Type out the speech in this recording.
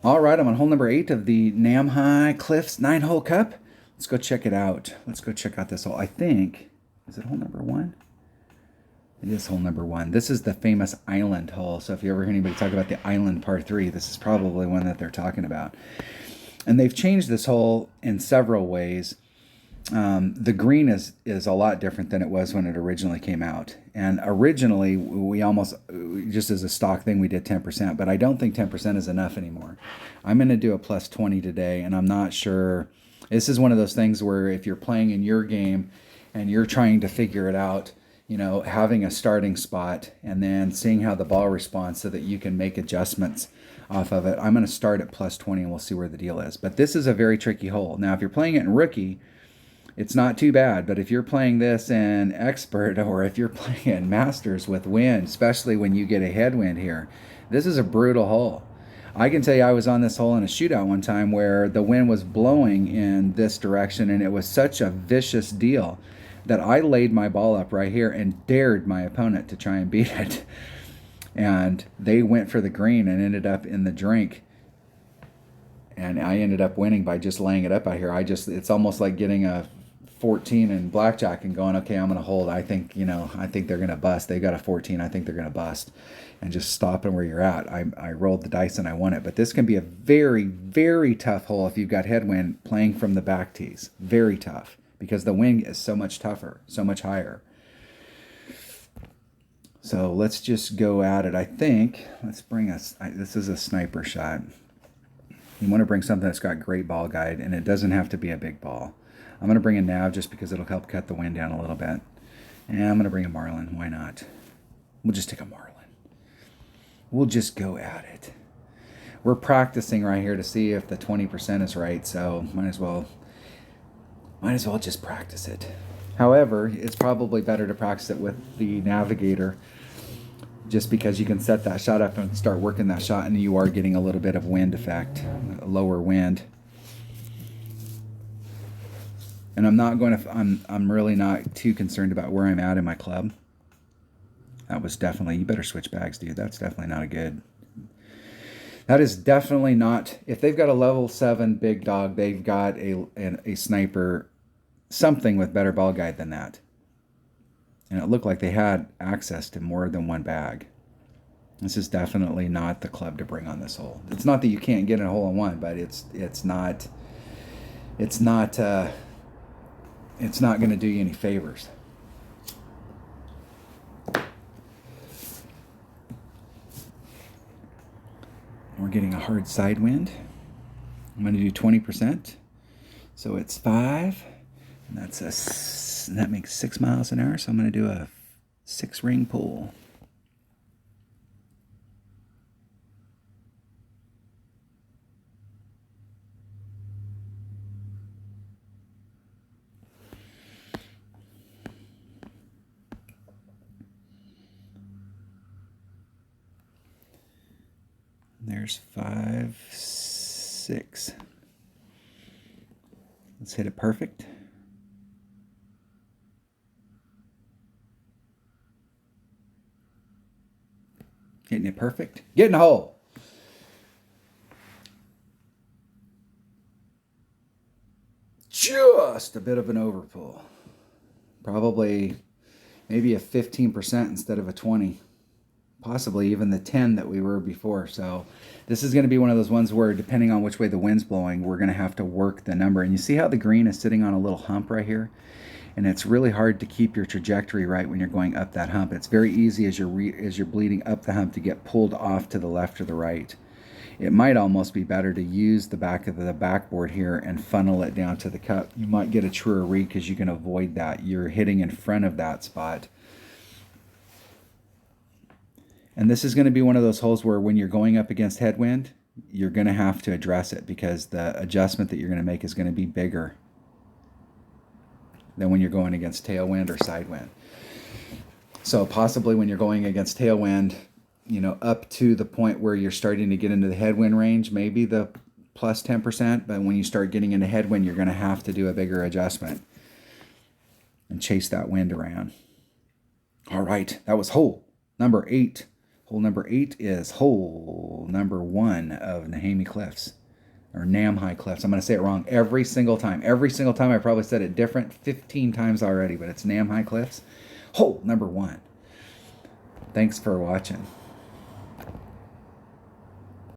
All right, I'm on hole number 8 of the Namhae Cliffs 9-hole cup. Let's go check it out. Let's go check out this hole. I think, is it hole number 1? It is hole number 1. This is the famous island hole. So if you ever hear anybody talk about the island par 3, this is probably one that they're talking about. And they've changed this hole in several ways. The green is a lot different than it was when it originally came out. And originally, we almost, just as a stock thing, we did 10%. But I don't think 10% is enough anymore. I'm going to do a plus 20 today, and I'm not sure. This is one of those things where if you're playing in your game and you're trying to figure it out, you know, having a starting spot and then seeing how the ball responds so that you can make adjustments off of it. I'm going to start at plus 20 and we'll see where the deal is. But this is a very tricky hole. Now, if you're playing it in rookie, it's not too bad. But if you're playing this in expert or if you're playing in masters with wind, especially when you get a headwind here, this is a brutal hole. I can tell you I was on this hole in a shootout one time where the wind was blowing in this direction and it was such a vicious deal that I laid my ball up right here and dared my opponent to try and beat it. And they went for the green and ended up in the drink. And I ended up winning by just laying it up out here. It's almost like getting a 14 in blackjack and going, okay, I'm going to hold. I think they're going to bust. They got a 14. I think they're going to bust. And just stopping where you're at. I rolled the dice and I won it. But this can be a very, very tough hole if you've got headwind playing from the back tees. Very tough. Because the wind is so much tougher, so much higher. So let's just go at it. I think, this is a sniper shot. You want to bring something that's got great ball guide, and it doesn't have to be a big ball. I'm going to bring a nav just because it'll help cut the wind down a little bit. And I'm going to bring a marlin. Why not? We'll just take a marlin. We'll just go at it. We're practicing right here to see if the 20% is right, so might as well just practice it. However, it's probably better to practice it with the navigator just because you can set that shot up and start working that shot and you are getting a little bit of wind effect, a lower wind. And I'm really not too concerned about where I'm at in my club. That was definitely, you better switch bags, dude. That's definitely not a good. That is definitely not, if they've got a level 7 big dog, they've got a sniper, something with better ball guide than that. And it looked like they had access to more than one bag. This is definitely not the club to bring on this hole. It's not that you can't get in a hole in one, but it's not going to do you any favors. We're getting a hard side wind. I'm going to do 20%. So it's 5. And that makes 6 miles an hour. So I'm going to do a 6-ring pull. There's 5, 6. Let's hit it perfect. Hitting it perfect. Get in the hole. Just a bit of an overpull. Probably maybe a 15% instead of a 20. Possibly even the 10 that we were before. So this is going to be one of those ones where depending on which way the wind's blowing, we're going to have to work the number. And you see how the green is sitting on a little hump right here? And it's really hard to keep your trajectory right when you're going up that hump. It's very easy as you're bleeding up the hump to get pulled off to the left or the right. It might almost be better to use the back of the backboard here and funnel it down to the cup. You might get a truer read because you can avoid that. You're hitting in front of that spot. And this is going to be one of those holes where when you're going up against headwind, you're going to have to address it because the adjustment that you're going to make is going to be bigger than when you're going against tailwind or side wind. So possibly when you're going against tailwind, you know, up to the point where you're starting to get into the headwind range, maybe the plus 10%, but when you start getting into headwind, you're going to have to do a bigger adjustment and chase that wind around. All right, that was hole number 8 Hole number 8 is hole number 1 of Namhae Cliffs, or Namhae Cliffs. I'm going to say it wrong every single time. Every single time I probably said it different 15 times already, but it's Namhae Cliffs. Hole number 1. Thanks for watching.